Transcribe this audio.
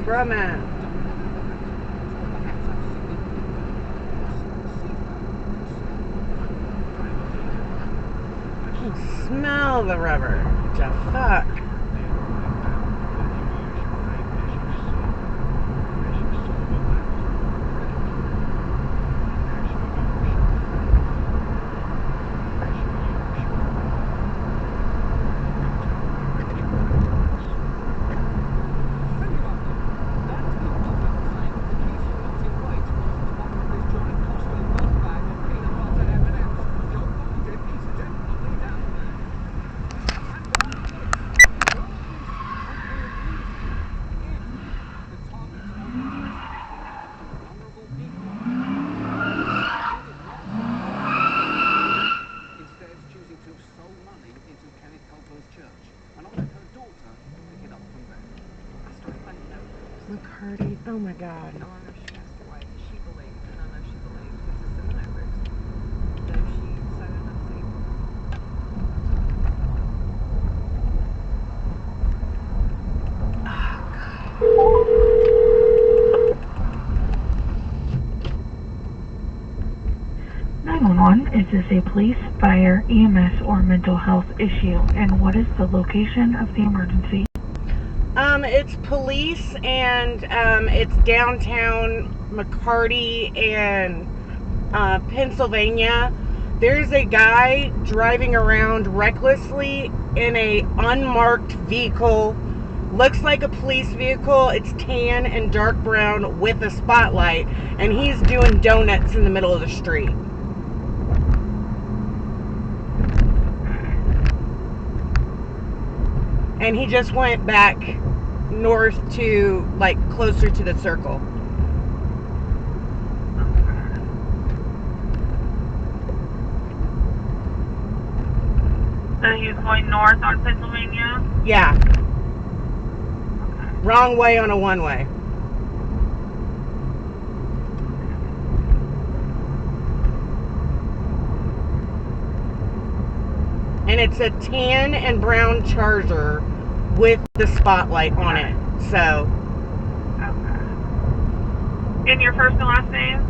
Brumman. Smell the rubber. The fuck? McCarty, oh my God. I know she passed away. She believed, and I know she believed it's a seminary. Though she said enough Is this a police, fire, EMS, or mental health issue? And what is the location of the emergency? It's police, and it's downtown McCarty and Pennsylvania. There's a guy driving around recklessly in a unmarked vehicle. Looks like a police vehicle. It's tan and dark brown with a spotlight, and he's doing donuts in the middle of the street. And he just went back north to, like, closer to the circle. So he's going north on Pennsylvania? Yeah. Wrong way on a one-way. And it's a tan and brown Charger with the spotlight on it. So. Okay. And your first and last name?